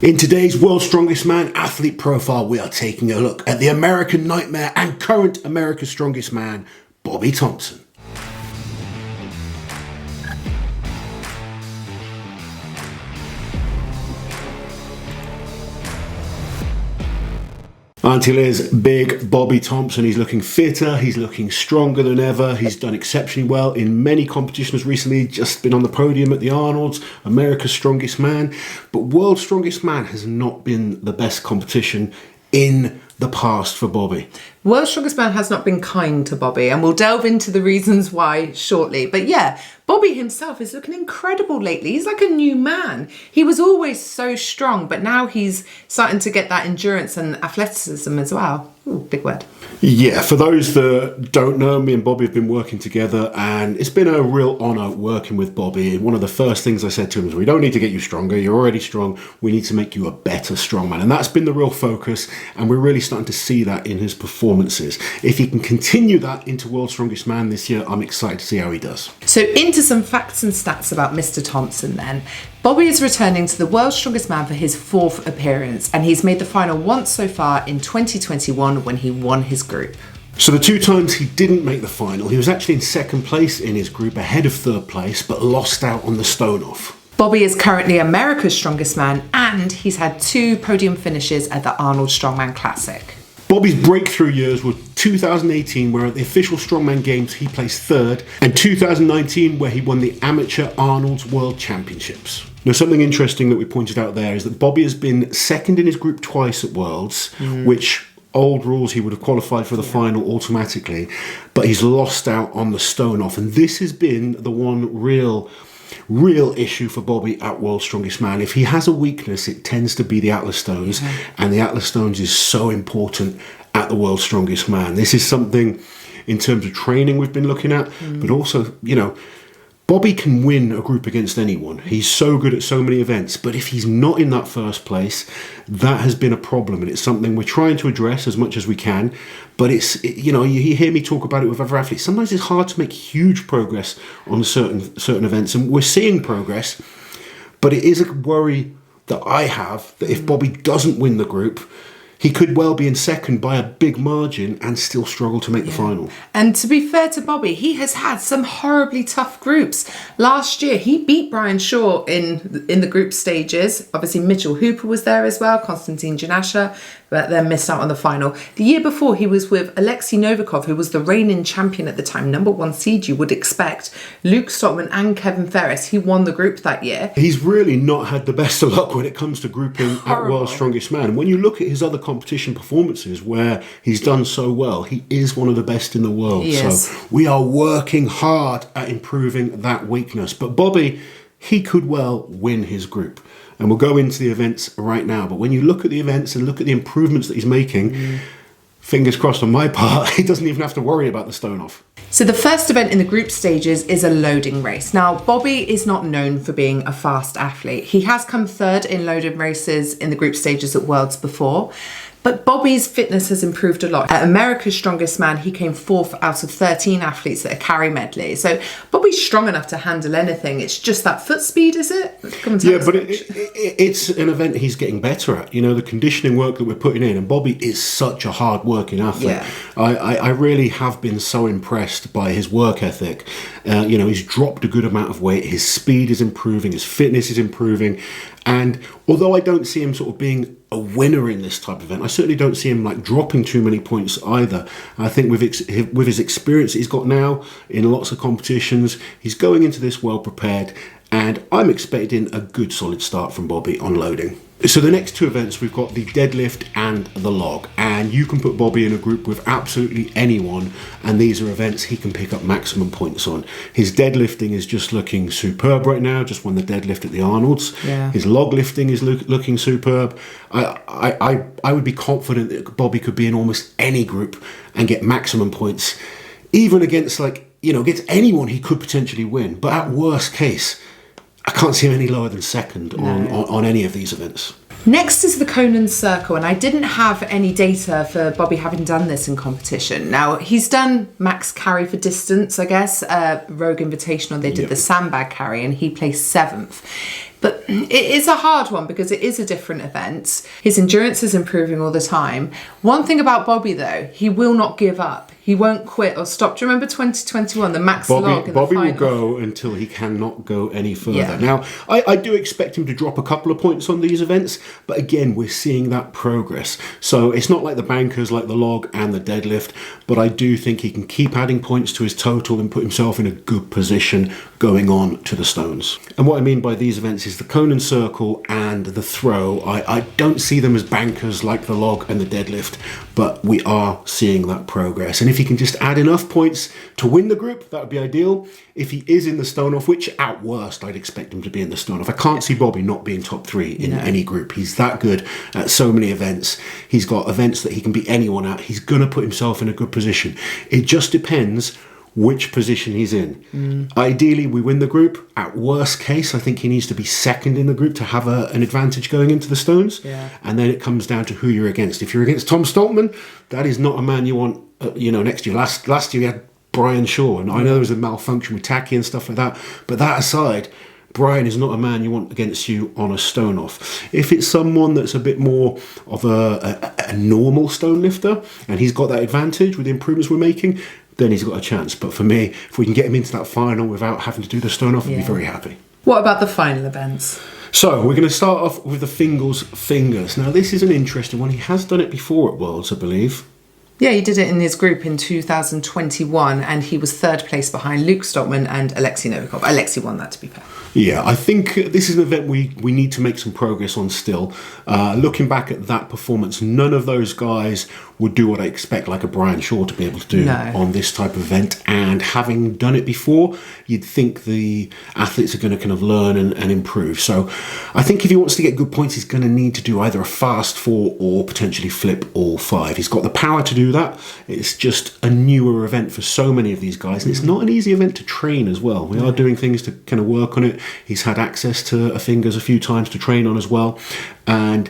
In today's World's Strongest Man athlete profile, we are taking a look at the American Nightmare and current America's Strongest Man, Bobby Thompson. Until is big Bobby Thompson. He's looking fitter, he's looking stronger than ever. He's done exceptionally well in many competitions recently, just been on the podium at the Arnold's, America's Strongest Man. But World's Strongest Man has not been the best competition in the past for Bobby. World's Strongest Man has not been kind to Bobby, and we'll delve into the reasons why shortly. But yeah, Bobby himself is looking incredible lately. He's like a new man. He was always so strong, but now he's starting to get that endurance and athleticism as well. Ooh, big word. Yeah, for those that don't know, me and Bobby have been working together, and it's been a real honour working with Bobby. One of the first things I said to him is, we don't need to get you stronger, you're already strong, we need to make you a better strongman. And that's been the real focus, and we're really starting to see that in his performances. If he can continue that into World's Strongest Man this year, I'm excited to see how he does. So into some facts and stats about Mr. Thompson then. Bobby is returning to the World's Strongest Man for his 4th appearance, and he's made the final once so far in 2021 when he won his group. So the 2 times he didn't make the final, he was actually in 2nd place in his group, ahead of 3rd place, but lost out on the stone off. Bobby is currently America's Strongest Man, and he's had 2 podium finishes at the Arnold Strongman Classic. Bobby's breakthrough years were 2018, where at the official Strongman Games he placed 3rd, and 2019, where he won the Amateur Arnold's World Championships. Now, something interesting that we pointed out there is that Bobby has been 2nd in his group twice at Worlds, which old rules he would have qualified for the final automatically, but he's lost out on the stone off, and this has been the one real issue for Bobby at World's Strongest Man. If he has a weakness, it tends to be the Atlas Stones, and the Atlas Stones is so important at the World's Strongest Man. This is something in terms of training we've been looking at, but also, you know, Bobby can win a group against anyone. He's so good at so many events, but if he's not in that 1st place, that has been a problem, and it's something we're trying to address as much as we can. But you know, you hear me talk about it with other athletes. Sometimes it's hard to make huge progress on certain events, and we're seeing progress, but it is a worry that I have that if Bobby doesn't win the group, he could well be in 2nd by a big margin and still struggle to make the final. And to be fair to Bobby, he has had some horribly tough groups. Last year, he beat Brian Shaw in the group stages. Obviously, Mitchell Hooper was there as well, Konstantin Janasha, but then missed out on the final. The year before, he was with Alexei Novikov, who was the reigning champion at the time, #1 seed you would expect. Luke Stockman and Kevin Ferris. He won the group that year. He's really not had the best of luck when it comes to grouping at World's Strongest Man. And when you look at his other competition performances where he's done so well, he is one of the best in the world. Yes. So we are working hard at improving that weakness. But Bobby, he could well win his group. And we'll go into the events right now. But when you look at the events and look at the improvements that he's making, fingers crossed on my part, he doesn't even have to worry about the stone off. So the first event in the group stages is a loading race. Now, Bobby is not known for being a fast athlete. He has come 3rd in loading races in the group stages at Worlds before. But Bobby's fitness has improved a lot. At America's Strongest Man, he came 4th out of 13 athletes at a carry medley. So Bobby's strong enough to handle anything. It's just that foot speed, is it? Yeah, but it's an event he's getting better at. You know, the conditioning work that we're putting in. And Bobby is such a hard-working athlete. Yeah. I really have been so impressed by his work ethic. You know, he's dropped a good amount of weight. His speed is improving. His fitness is improving. And although I don't see him sort of being a winner in this type of event, I certainly don't see him like dropping too many points either. I think with his experience that he's got now in lots of competitions, he's going into this well prepared, and I'm expecting a good solid start from Bobby on loading. So the next 2 events, we've got the deadlift and the log, and you can put Bobby in a group with absolutely anyone, and these are events he can pick up maximum points on. His deadlifting is just looking superb right now, just won the deadlift at the Arnold's. Yeah. His log lifting is looking superb. I would be confident that Bobby could be in almost any group and get maximum points, even against against anyone he could potentially win. But at worst case, I can't see him any lower than 2nd on any of these events. Next is the Conan Circle, and I didn't have any data for Bobby having done this in competition. Now, he's done max carry for distance, I guess, Rogue Invitational, they did the sandbag carry, and he placed 7th. But it is a hard one because it is a different event. His endurance is improving all the time. One thing about Bobby, though, he will not give up. He won't quit or stop. Do you remember 2021, the max log in the Bobby final? will go until he cannot go any further. Yeah. Now, I do expect him to drop a couple of points on these events, but again, we're seeing that progress. So it's not like the bankers, like the log and the deadlift, but I do think he can keep adding points to his total and put himself in a good position going on to the stones. And what I mean by these events is the Conan Circle and the throw. I don't see them as bankers like the log and the deadlift, but we are seeing that progress. And if he can just add enough points to win the group, that would be ideal. If he is in the stone off, which at worst I'd expect him to be in the stone off. I can't see Bobby not being top 3 in any group. He's that good at so many events. He's got events that he can beat anyone at. He's going to put himself in a good position. It just depends which position he's in. Ideally, we win the group. At worst case, I think he needs to be second in the group to have an advantage going into the stones. Yeah. And then it comes down to who you're against. If you're against Tom Stoltman, that is not a man you want, next year. Last year we had Brian Shaw, and I know there was a malfunction with Taki and stuff like that. But that aside, Brian is not a man you want against you on a stone off. If it's someone that's a bit more of a normal stone lifter, and he's got that advantage with the improvements we're making, then he's got a chance. But for me, if we can get him into that final without having to do the stone off, I'd be very happy. What about the final events? So we're going to start off with the fingers. Now this is an interesting one. He has done it before at Worlds, I believe. Yeah, he did it in his group in 2021, and he was third place behind Luke Stoltman and Alexei Novikov. Alexei won that, to be fair. Yeah, I think this is an event we need to make some progress on still. Looking back at that performance, none of those guys would do what I expect like a Brian Shaw to be able to do on this type of event. And having done it before, you'd think the athletes are going to kind of learn and improve. So I think if he wants to get good points, he's going to need to do either a fast 4 or potentially flip all 5. He's got the power to do that. It's just a newer event for so many of these guys. And it's not an easy event to train as well. We are doing things to kind of work on it. He's had access to a fingers a few times to train on as well. And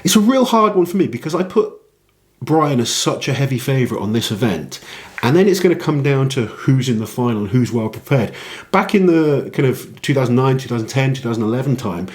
it's a real hard one for me because I put Brian as such a heavy favourite on this event. And then it's going to come down to who's in the final and who's well prepared. Back in the kind of 2009, 2010, 2011 time,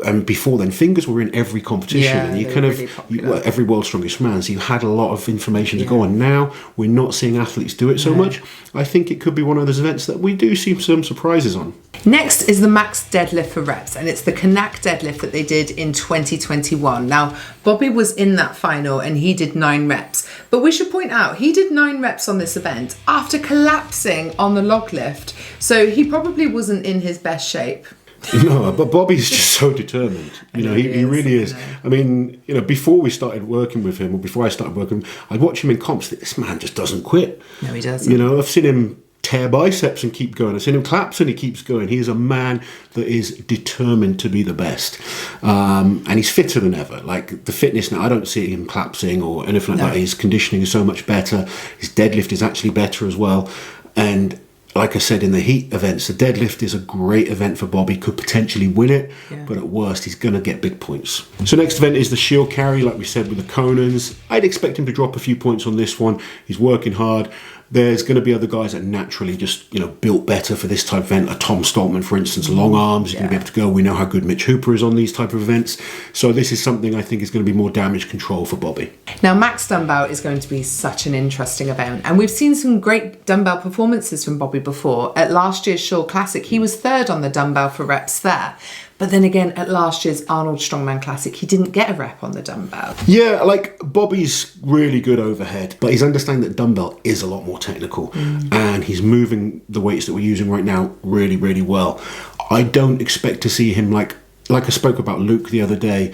and before then, fingers were in every competition. Yeah, and you kind of, every World's Strongest Man, so you had a lot of information to go on. Now, we're not seeing athletes do it so much. I think it could be one of those events that we do see some surprises on. Next is the max deadlift for reps, and it's the Kanak deadlift that they did in 2021. Now, Bobby was in that final and he did 9 reps. But we should point out, he did 9 reps on this event after collapsing on the log lift. So he probably wasn't in his best shape. No, but Bobby's just so determined. He really is. I mean, before we started working with him, or before I started working, I'd watch him in comps. This man just doesn't quit. No, he doesn't. I've seen him tear biceps and keep going. I've seen him collapse and he keeps going. He is a man that is determined to be the best. And he's fitter than ever. Like the fitness now, I don't see him collapsing or anything like that. His conditioning is so much better. His deadlift is actually better as well. And like I said in the heat events, the deadlift is a great event for Bobby, could potentially win it, but at worst he's going to get big points. So next event is the shield carry, like we said with the Conans. I'd expect him to drop a few points on this one. He's working hard. There's going to be other guys that naturally just, built better for this type of event. A Tom Stoltman, for instance, long arms, you're going to be able to go. We know how good Mitch Hooper is on these type of events. So this is something I think is going to be more damage control for Bobby. Now, Max Dumbbell is going to be such an interesting event. And we've seen some great dumbbell performances from Bobby before. At last year's Shaw Classic, he was third on the dumbbell for reps there. But then again, at last year's Arnold Strongman Classic, he didn't get a rep on the dumbbell. Yeah, like Bobby's really good overhead, but he's understanding that dumbbell is a lot more technical. And he's moving the weights that we're using right now really, really well. I don't expect to see him like I spoke about Luke the other day.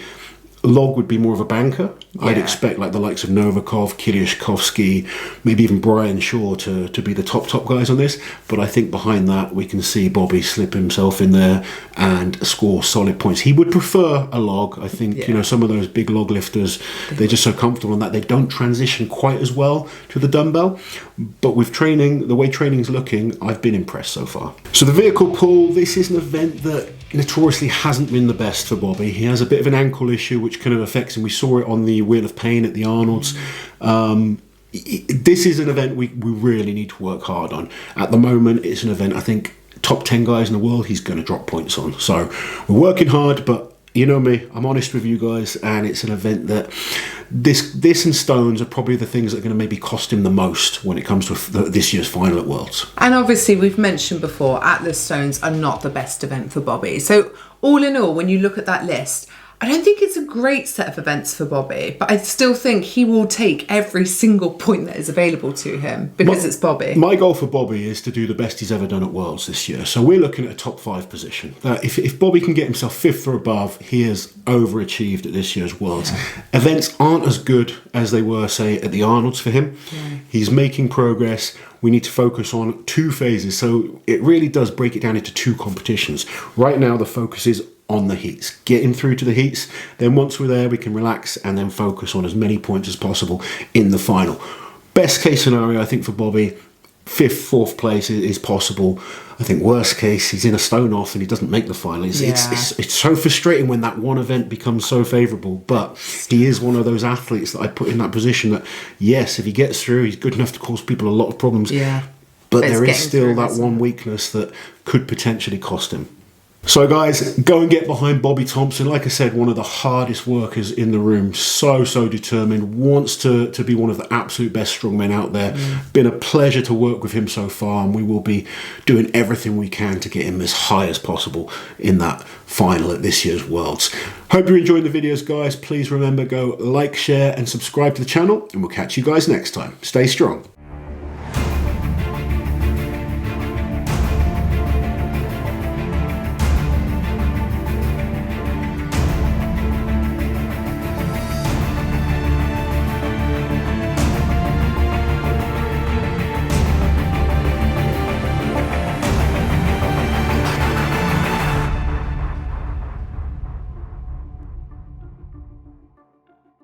Log would be more of a banker. I'd expect like the likes of Novikov, Kiliashkovsky, maybe even Brian Shaw to be the top guys on this. But I think behind that we can see Bobby slip himself in there and score solid points. He would prefer a log. I think some of those big log lifters, they're just so comfortable on that. They don't transition quite as well to the dumbbell. But with training, the way training's looking, I've been impressed so far. So the vehicle pull, this is an event that notoriously hasn't been the best for Bobby. He has a bit of an ankle issue which kind of affects him. We saw it on the Wheel of Pain at the Arnolds. This is an event we really need to work hard on. At the moment, it's an event I think top 10 guys in the world, he's going to drop points on. So we're working hard, but you know me, I'm honest with you guys, and it's an event that this and stones are probably the things that are going to maybe cost him the most when it comes to this year's final at Worlds. And obviously, we've mentioned before, Atlas stones are not the best event for Bobby. So all in all, when you look at that list, I don't think it's a great set of events for Bobby, but I still think he will take every single point that is available to him because it's Bobby. My goal for Bobby is to do the best he's ever done at Worlds this year. So we're looking at a top 5 position. If Bobby can get himself 5th or above, he has overachieved at this year's Worlds. Yeah. Events aren't as good as they were, say, at the Arnold's for him. Yeah. He's making progress. We need to focus on 2 phases. So it really does break it down into 2 competitions. Right now, the focus is on the heats, get him through to the heats. Then once we're there, we can relax and then focus on as many points as possible in the final. Best case scenario, I think for Bobby, 5th, 4th place is possible. I think worst case, he's in a stone off and he doesn't make the final. It's so frustrating when that one event becomes so favourable, but he is one of those athletes that I put in that position that, yes, if he gets through, he's good enough to cause people a lot of problems. Yeah. But there is still that one weakness that could potentially cost him. So guys, go and get behind Bobby Thompson. Like I said, one of the hardest workers in the room. So determined. Wants to be one of the absolute best strongmen out there. Been a pleasure to work with him so far, and we will be doing everything we can to get him as high as possible in that final at this year's Worlds. Hope you're enjoying the videos, guys. Please remember, go like, share, and subscribe to the channel, and we'll catch you guys next time. Stay strong.